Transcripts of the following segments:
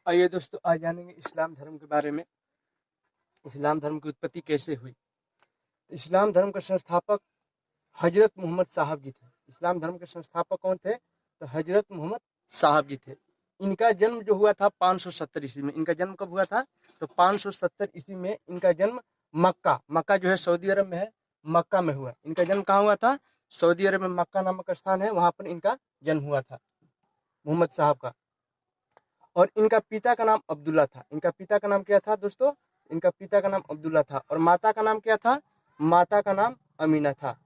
आइए दोस्तों, आज जानेंगे इस्लाम धर्म के बारे में। इस्लाम धर्म की उत्पत्ति कैसे हुई। इस्लाम धर्म के संस्थापक हजरत मोहम्मद साहब जी थे। इस्लाम धर्म के संस्थापक कौन थे? तो हजरत मोहम्मद साहब जी थे। इनका जन्म जो हुआ था 570 ईस्वी में। इनका जन्म कब हुआ था? तो 570 ईस्वी में इनका जन्म मक्का जो है सऊदी अरब में है, मक्का में हुआ। इनका जन्म कहाँ हुआ था? सऊदी अरब में मक्का नामक स्थान है, वहां पर इनका जन्म हुआ था मोहम्मद साहब का। और इनका पिता का नाम अब्दुल्ला था। इनका पिता का नाम क्या था दोस्तों? इनका पिता का नाम अब्दुल्ला था। और माता का नाम क्या था? माता का नाम अमीना था।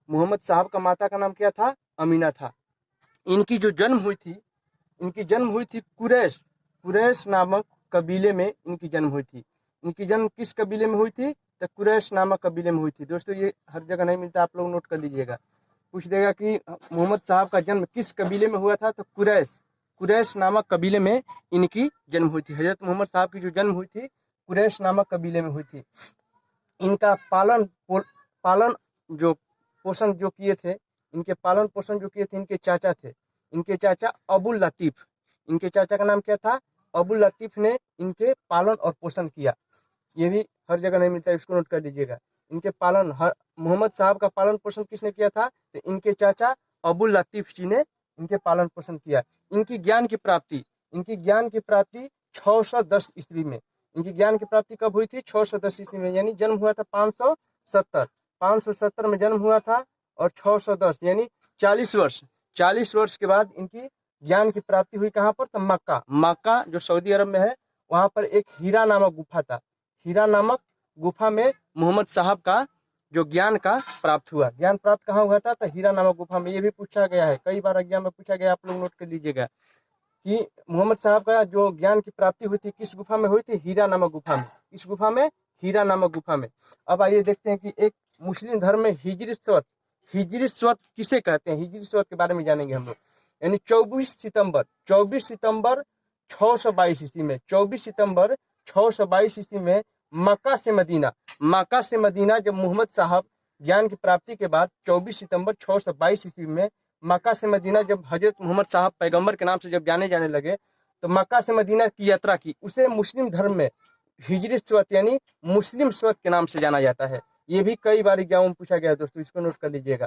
मोहम्मद साहब का माता का नाम क्या था? अमीना था। इनकी जो जन्म हुई थी, इनकी जन्म हुई थी कुरैश नामक कबीले में इनकी जन्म हुई थी। इनकी जन्म किस कबीले में हुई थी? तो कुरैश नामक कबीले में हुई थी। दोस्तों ये हर जगह नहीं मिलता, आप लोग नोट कर लीजिएगा। पूछ देगा कि मोहम्मद साहब का जन्म किस कबीले में हुआ था? तो कुरैश नामक कबीले में इनकी जन्म हुई थी। हजरत मोहम्मद साहब की जो जन्म हुई थी कुरैश नामक कबीले में हुई थी। इनका पालन जो पोषण जो किए थे, इनके पालन पोषण जो किए थे इनके चाचा थे। इनके चाचा अबुल लतीफ, इनके चाचा का नाम क्या था? अबुल लतीफ ने इनके पालन और पोषण किया। ये भी हर जगह नहीं मिलता, इसको नोट कर लीजिएगा। इनके मोहम्मद साहब का पालन पोषण किसने किया था? तो इनके चाचा अबुल लतीफ जी ने इनके पालन पोषण किया। इनकी ज्ञान की प्राप्ति 610 ईस्वी में। इनकी ज्ञान की प्राप्ति कब हुई थी? 610 ईस्वी में, यानी जन्म हुआ था 570 में जन्म हुआ था। और 610 यानी 40 वर्ष के बाद इनकी ज्ञान की प्राप्ति हुई। कहाँ पर? तो मक्का जो सऊदी अरब में है, वहां पर एक हीरा नामक गुफा था। हीरा नामक गुफा में मोहम्मद साहब का जो ज्ञान का प्राप्त हुआ। ज्ञान प्राप्त कहाँ हुआ था? तो हीरा नामक गुफा में। ये भी पूछा गया है, कई बार एग्जाम में पूछा गया, आप लोग नोट कर लीजिएगा कि मोहम्मद साहब का जो ज्ञान की प्राप्ति हुई थी किस गुफा में हुई थी? हीरा नामक गुफा में। इस गुफा में? हीरा नामक गुफा में। अब आइए देखते हैं कि एक मुस्लिम धर्म में हिजरी स्वत किसे कहते हैं। हिजरी स्वत के बारे में जानेंगे हम लोग। यानी 24 सितंबर 622 ईस्वी में, 24 सितंबर 622 ईस्वी में मक्का से मदीना जब मोहम्मद साहब ज्ञान की प्राप्ति के बाद 24 सितंबर 622 ईस्वी में मक्का से मदीना जब हजरत मोहम्मद साहब पैगंबर के नाम से जब जाने लगे, तो मक्का से मदीना की यात्रा की, उसे मुस्लिम धर्म में हिजरी स्वत यानी मुस्लिम स्वत के नाम से जाना जाता है। ये भी कई बार एग्जाम में पूछा गया है दोस्तों, इसको नोट कर लीजिएगा।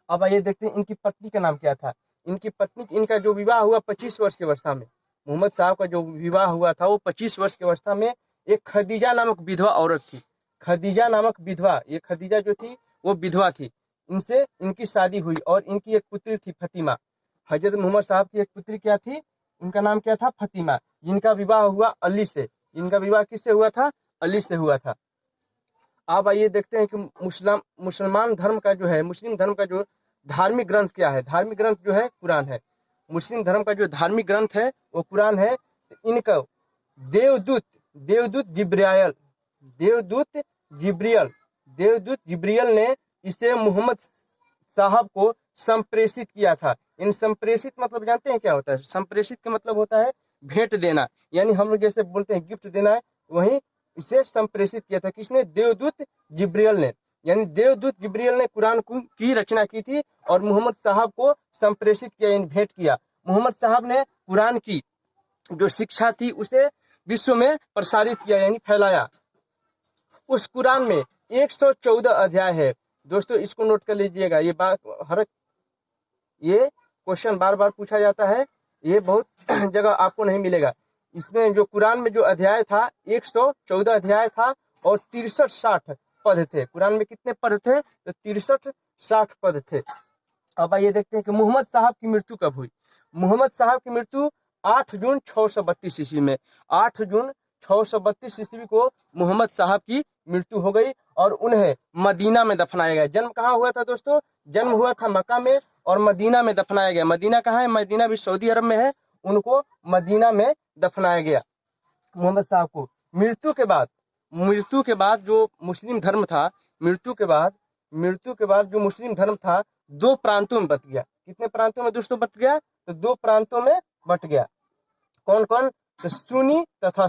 अब आइए देखते हैं इनकी पत्नी का नाम क्या था। इनका जो विवाह हुआ 25 वर्ष की अवस्था में। मोहम्मद साहब का जो विवाह हुआ था वो 25 वर्ष की अवस्था में एक खदीजा नामक विधवा औरत थी। खदीजा नामक विधवा, ये खदीजा जो थी वो विधवा थी। इनसे इनकी शादी हुई और इनकी एक पुत्री थी फतिमा। हजरत मोहम्मद साहब की एक पुत्री क्या थी? उनका नाम क्या था? फतिमा। जिनका विवाह हुआ अली से। इनका विवाह किससे हुआ था? अली से हुआ था। अब आइए देखते हैं कि मुसलमान धर्म का जो है, मुस्लिम धर्म का जो धार्मिक ग्रंथ क्या है। धार्मिक ग्रंथ जो है कुरान है। मुस्लिम धर्म का जो धार्मिक ग्रंथ है वो कुरान है। इनका देवदूत जिब्रियल ने इसे मोहम्मद साहब को संप्रेषित किया था। इन संप्रेषित मतलब जानते हैं क्या होता है? संप्रेषित का मतलब होता है भेंट देना, यानी हम लोग जैसे बोलते हैं गिफ्ट देना है, वहीं इसे संप्रेषित किया था। किसने? देवदूत जिब्रियल ने। यानी देवदूत जिब्रियल ने कुरान की रचना की थी और मोहम्मद साहब को संप्रेषित किया, यानी भेंट किया। मोहम्मद साहब ने कुरान की जो शिक्षा थी उसे विश्व में प्रसारित किया, यानी फैलाया। उस कुरान में 114 अध्याय है दोस्तों, इसको नोट कर लीजिएगा। ये क्वेश्चन बार बार पूछा जाता है, ये बहुत जगह आपको नहीं मिलेगा। इसमें जो कुरान में जो अध्याय था 114 अध्याय था और 63-60 पद थे। कुरान में कितने पद थे? तो 63-60 पद थे। अब आइए देखते हैं कि मोहम्मद साहब की मृत्यु कब हुई। मोहम्मद साहब की मृत्यु 8 जून 632 ईस्वी में। 8 जून 632 ईस्वी को मोहम्मद साहब की मृत्यु हो गई और उन्हें मदीना में दफनाया गया। जन्म कहाँ हुआ था दोस्तों? जन्म हुआ था मक्का में और मदीना में दफनाया गया। मदीना कहाँ है? मदीना भी सऊदी अरब में है। उनको मदीना में दफनाया गया मोहम्मद साहब को। मृत्यु के बाद जो मुस्लिम धर्म था, मृत्यु के बाद जो मुस्लिम धर्म था 2 प्रांतों में बट गया। कितने प्रांतों में दोस्तों बट गया? तो 2 प्रांतों में बट गया। कौन कौन? तो सुन्नी तथा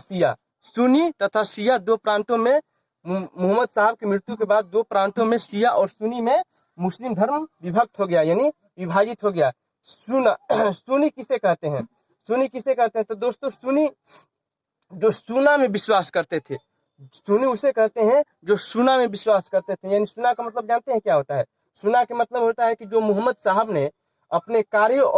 शिया 2 प्रांतों में। मोहम्मद साहब की मृत्यु के बाद 2 प्रांतों में, शिया और सुन्नी में मुस्लिम धर्म विभक्त हो गया, यानी विभाजित हो गया। सुन्नी किसे कहते हैं? सुन्नी किसे कहते हैं? तो दोस्तों सुन्नी जो सुन्ना में विश्वास करते थे, सुन्नी उसे कहते हैं जो सुन्ना में विश्वास करते थे। यानी सुन्ना का मतलब जानते हैं क्या होता है? सुन्ना का मतलब होता है कि जो मोहम्मद साहब ने अपने कार्यों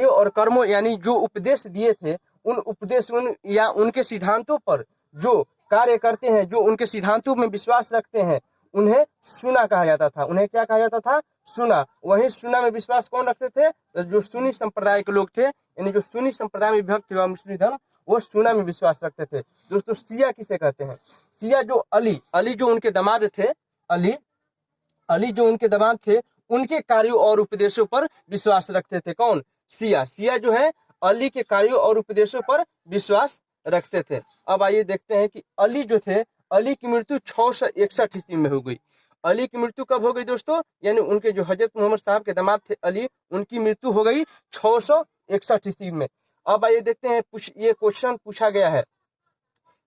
और कर्मों यानी जो उपदेश दिए थे, उन उपदेश या उनके सिद्धांतों पर जो कार्य करते हैं, जो उनके सिद्धांतों में विश्वास रखते हैं, उन्हें सुन्ना कहा जाता था। उन्हें क्या कहा जाता था? सुन्ना। वही सुन्ना में विश्वास कौन रखते थे? तो जो सुन्नी संप्रदाय के लोग थे, यानी जो सुन्नी संप्रदाय में विभक्त हुआ मुस्लिम धर्म, वो सुन्ना में विश्वास रखते थे। दोस्तों शिया किसे कहते हैं? शिया जो अली जो उनके दामाद थे, अली जो उनके दामाद थे, उनके कार्यों और उपदेशों पर विश्वास रखते थे। कौन? शिया जो है अली के कार्यों और उपदेशों पर विश्वास रखते थे। अब आइए देखते हैं कि अली जो थे, अली की मृत्यु 661 ईस्वी में हो गई। अली की मृत्यु कब हो गई दोस्तों? यानी उनके जो हजरत मोहम्मद साहब के दामाद थे अली, उनकी मृत्यु हो गई 661 ईस्वी में। अब आइए देखते हैं, ये क्वेश्चन पूछा गया है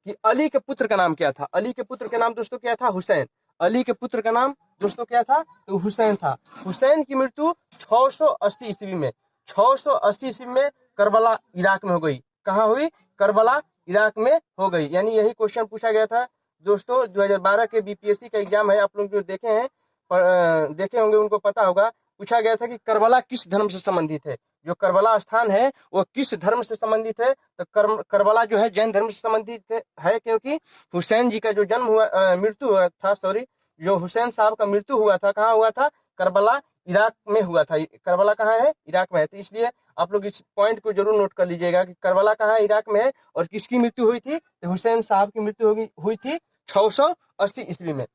कि अली के पुत्र का नाम क्या था? अली के पुत्र का नाम दोस्तों क्या था? हुसैन। अली के पुत्र का नाम दोस्तों क्या था? तो हुसैन था। हुसैन की मृत्यु 680 ईस्वी में 680 ईस्वी में करबला इराक में हो गई। कहाँ हुई? करबला इराक में हो गई। यानी यही क्वेश्चन पूछा गया था दोस्तों। 2012 के बीपीएससी का एग्जाम है, आप लोग जो देखे होंगे उनको पता होगा। पूछा गया था कि करबला किस धर्म से संबंधित है? जो करबला स्थान है वो किस धर्म से संबंधित है? तो करबला जो है जैन धर्म से संबंधित है, क्योंकि हुसैन जी का जो मृत्यु हुआ था, जो हुसैन साहब का मृत्यु हुआ था, कहाँ हुआ था? करबला इराक में हुआ था। करबला कहाँ है? इराक में है। तो इसलिए आप लोग इस पॉइंट को जरूर नोट कर लीजिएगा कि करबला कहाँ है? इराक में है। और किसकी मृत्यु हुई थी? तो हुसैन साहब की मृत्यु हुई थी 680 ईस्वी में।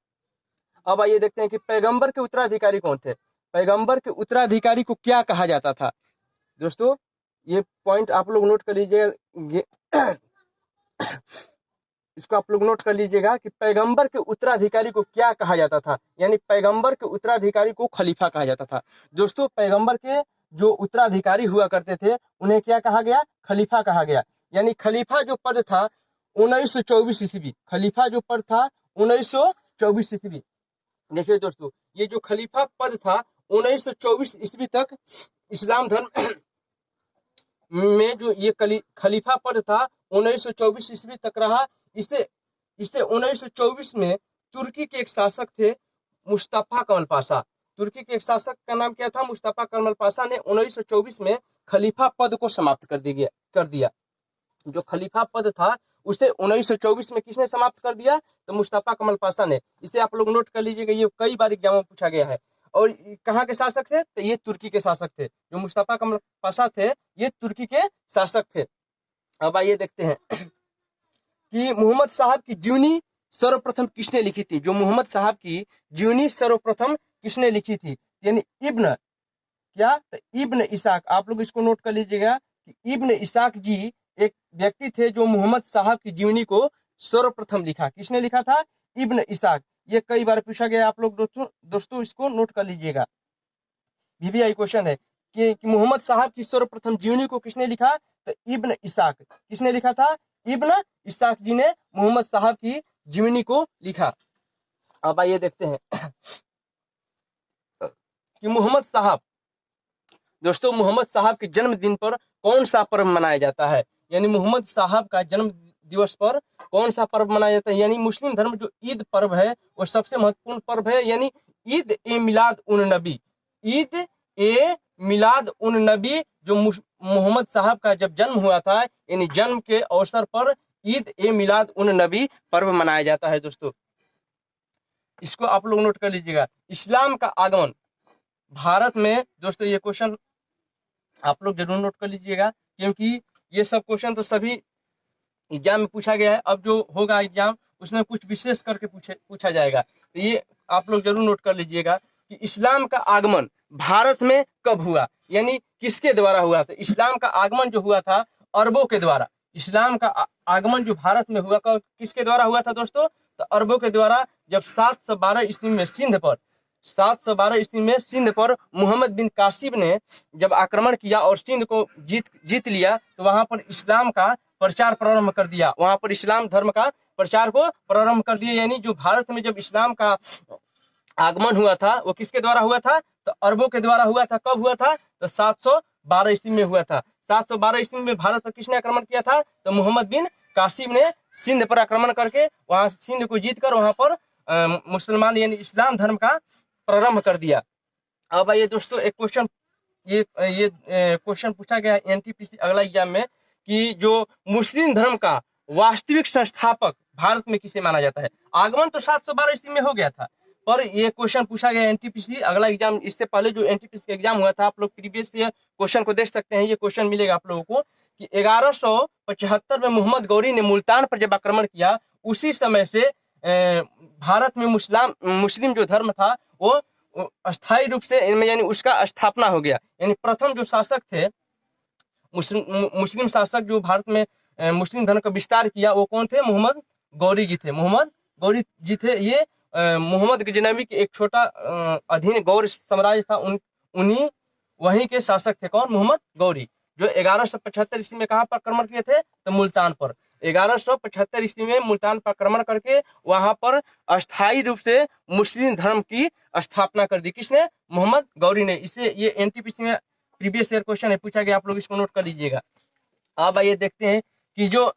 अब आइए देखते हैं कि पैगंबर के उत्तराधिकारी कौन थे? पैगंबर के उत्तराधिकारी को क्या कहा जाता था? दोस्तों ये पॉइंट आप लोग नोट कर लीजिएगा, इसको आप लोग नोट कर लीजिएगा कि पैगंबर के उत्तराधिकारी को क्या कहा जाता था। यानी पैगंबर के उत्तराधिकारी को खलीफा कहा जाता था। दोस्तों पैगंबर के जो उत्तराधिकारी हुआ करते थे उन्हें क्या कहा गया? खलीफा कहा गया। यानी खलीफा जो पद था 1924 ईस्वी, खलीफा जो पद था 1924 ईस्वी। देखिए दोस्तों, ये जो खलीफा पद था 1924 ईस्वी तक इस्लाम धर्म में जो ये खलीफा पद था 1924 ईस्वी तक रहा। इसे 1924 में तुर्की के एक शासक थे मुस्तफा कमल पाशा। तुर्की के एक शासक का नाम क्या था? मुस्तफा कमल पाशा ने 1924 में खलीफा पद को समाप्त कर दिया। जो खलीफा पद था उसे 1924 में किसने समाप्त कर दिया? तो मुस्तफा कमल पाशा ने। इसे आप लोग नोट कर लीजिएगा, ये कई बार एग्जाम में पूछा गया है। और कहाँ के शासक थे? तो ये तुर्की के शासक थे। जो मुस्तफा कमल पाशा थे ये तुर्की के शासक थे। अब आइए देखते हैं कि मोहम्मद साहब की जीवनी सर्वप्रथम किसने लिखी थी? जो मोहम्मद साहब की जीवनी सर्वप्रथम किसने लिखी थी? यानी इब्न क्या? तो इब्न इसाक। आप लोग इसको नोट कर लीजिएगा कि इब्न इसाक जी एक व्यक्ति थे जो मोहम्मद साहब की जीवनी को सर्वप्रथम लिखा। किसने लिखा था? इब्न इसाक। ये कई बार पूछा गया, आप लोग दोस्तों इसको नोट कर लीजिएगा। VVI क्वेश्चन है कि मोहम्मद साहब की सर्वप्रथम जीवनी को किसने लिखा? तो इब्न इसाक। किसने लिखा था? इब्न इसाक जी ने मोहम्मद साहब की जीवनी को लिखा। अब आइए देखते हैं कि मोहम्मद साहब, दोस्तों मोहम्मद साहब के जन्मदिन पर कौन सा पर्व मनाया जाता है? यानी मोहम्मद साहब का जन्म दिवस पर कौन सा पर्व मनाया जाता है? यानी मुस्लिम धर्म जो ईद पर्व है वो सबसे महत्वपूर्ण पर्व है। यानी ईद ए मिलाद उन नबी, ईद ए मिलाद उन नबी, जो मोहम्मद साहब का जब जन्म हुआ था, यानी जन्म के अवसर पर ईद ए मिलाद उन नबी पर्व मनाया जाता है। दोस्तों इसको आप लोग नोट कर लीजिएगा। इस्लाम का आगमन भारत में, दोस्तों ये क्वेश्चन आप लोग जरूर नोट कर लीजिएगा, क्योंकि ये सब क्वेश्चन तो सभी एग्जाम में पूछा गया है। अब जो होगा एग्जाम उसमें कुछ विशेष करके पूछा जाएगा। तो ये आप लोग जरूर नोट कर लीजिएगा कि इस्लाम का आगमन भारत में कब हुआ, यानी किसके द्वारा हुआ था? इस्लाम का आगमन जो हुआ था अरबों के द्वारा। इस्लाम का आगमन जो भारत में हुआ किसके द्वारा हुआ था दोस्तों? तो अरबों के द्वारा। जब 712 ईस्वी में सिंध पर मोहम्मद बिन कासिब ने जब आक्रमण किया और सिंध को जीत लिया, तो वहां पर इस्लाम का प्रचार प्रारंभ कर दिया। वहां पर इस्लाम धर्म का प्रचार को प्रारंभ कर दिया। यानी जो भारत में जब इस्लाम का आगमन हुआ था वो किसके द्वारा हुआ था? तो अरबों के द्वारा हुआ था। कब हुआ था? तो 712 ईस्वी में हुआ था। 712 ईस्वी में भारत पर किसने आक्रमण किया था? तो मोहम्मद बिन कासिम ने सिंध पर आक्रमण करके वहां सिंध को जीतकर वहां पर मुसलमान यानी इस्लाम धर्म का प्रारंभ कर दिया। अब आइए दोस्तों, एक क्वेश्चन ये क्वेश्चन पूछा गया एनटीपीसी अगला एग्जाम में कि जो मुस्लिम धर्म का वास्तविक संस्थापक भारत में किसे माना जाता है? आगमन तो 712 ईस्वी में हो गया था, पर ये क्वेश्चन पूछा गया एनटीपीसी अगला एग्जाम। इससे पहले जो एनटीपीसी एग्जाम हुआ था, आप लोग प्रीवियस ईयर क्वेश्चन को देख सकते हैं। ये क्वेश्चन मिलेगा आप लोगों को कि 1175 में मोहम्मद गौरी ने मुल्तान पर जब आक्रमण किया, उसी समय से भारत में मुस्लिम जो धर्म था वो अस्थायी रूप से यानी उसका स्थापना हो गया। यानी प्रथम जो शासक थे मुस्लिम शासक जो भारत में मुस्लिम धर्म का विस्तार किया, वो कौन थे? मोहम्मद गौरी जी थे। मोहम्मद गौरी जी थे। ये मोहम्मद गजनवी के एक छोटा अधीन गौर साम्राज्य था, उन्हीं वहीं के शासक थे। कौन? मोहम्मद गौरी, जो 1175 ईस्वी में कहाँ पर आक्रमण किए थे? तो मुल्तान पर। 1175 ईस्वी में मुल्तान पर आक्रमण करके वहां पर अस्थायी रूप से मुस्लिम धर्म की स्थापना कर दी। किसने? मोहम्मद गौरी ने। इसे ये एनटीपीसी में प्रीवियस ईयर क्वेश्चन है, पूछा गया, आप लोग इसको नोट कर लीजिएगा। अब आइए देखते हैं कि जो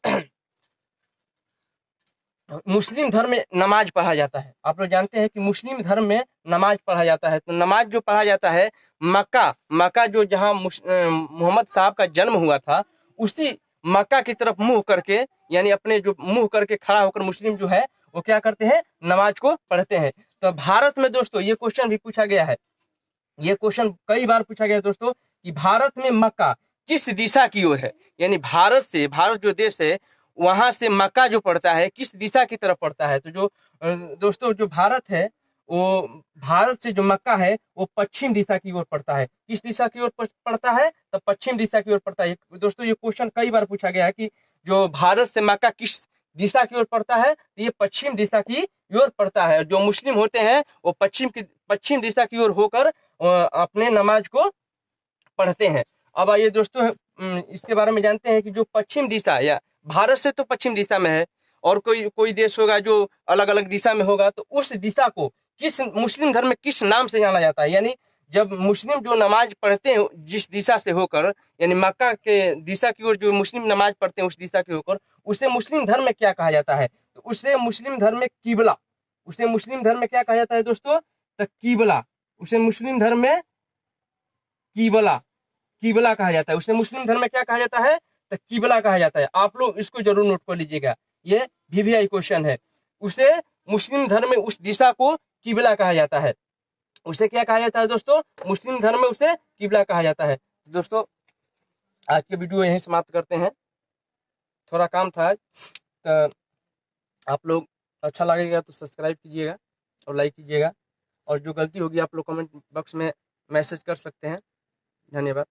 मुस्लिम धर्म में नमाज पढ़ा जाता है। आप लोग जानते हैं कि मुस्लिम धर्म में नमाज पढ़ा जाता है। तो नमाज जो पढ़ा जाता है मक्का जो जहां मोहम्मद साहब का जन्म हुआ था, उसी मक्का की तरफ मुंह करके, यानी अपने जो मुंह करके खड़ा होकर मुस्लिम जो है वो क्या करते हैं? नमाज को पढ़ते हैं। तो भारत में दोस्तों ये क्वेश्चन भी पूछा गया है, ये क्वेश्चन कई बार पूछा गया दोस्तों कि भारत में मक्का किस दिशा की ओर है? यानी भारत जो देश है वहां से मक्का जो पड़ता है किस दिशा की तरफ पड़ता है? तो जो दोस्तों जो भारत है, वो भारत से जो मक्का है वो पश्चिम दिशा की ओर पड़ता है। किस दिशा की ओर पड़ता है? तो पश्चिम दिशा की ओर पड़ता है। दोस्तों ये क्वेश्चन कई बार पूछा गया है कि जो भारत से मक्का किस दिशा की ओर पड़ता है? तो ये पश्चिम दिशा की ओर पड़ता है। जो मुस्लिम होते हैं वो पश्चिम दिशा की ओर होकर अपने नमाज को पढ़ते हैं। अब आइए दोस्तों इसके बारे में जानते हैं कि जो पश्चिम दिशा, या भारत से तो पश्चिम दिशा में है, और कोई देश होगा जो अलग अलग दिशा में होगा, तो उस दिशा को किस मुस्लिम धर्म में किस नाम से जाना जाता है? यानी जब मुस्लिम जो नमाज पढ़ते हैं जिस दिशा से होकर, यानी मक्का के दिशा की ओर जो मुस्लिम नमाज पढ़ते हैं उस दिशा की होकर, उसे मुस्लिम धर्म में क्या कहा जाता है? तो उसे मुस्लिम धर्म में किबला, उसे मुस्लिम धर्म में क्या कहा जाता है दोस्तों? तो किबला, उसे मुस्लिम धर्म में किबला कहा जाता है। उसे मुस्लिम धर्म में क्या कहा जाता है? तो किबला कहा जाता है। आप लोग इसको जरूर नोट कर लीजिएगा, ये वीवीआई क्वेश्चन है। उसे मुस्लिम धर्म में उस दिशा को किबला कहा जाता है। उसे क्या कहा जाता है दोस्तों? मुस्लिम धर्म में उसे किबला कहा जाता है। दोस्तों आज के वीडियो यहीं समाप्त करते हैं, थोड़ा काम था आज। तो आप लोग अच्छा लगेगा तो सब्सक्राइब कीजिएगा और लाइक कीजिएगा, और जो गलती होगी आप लोग कमेंट बॉक्स में मैसेज कर सकते हैं। धन्यवाद।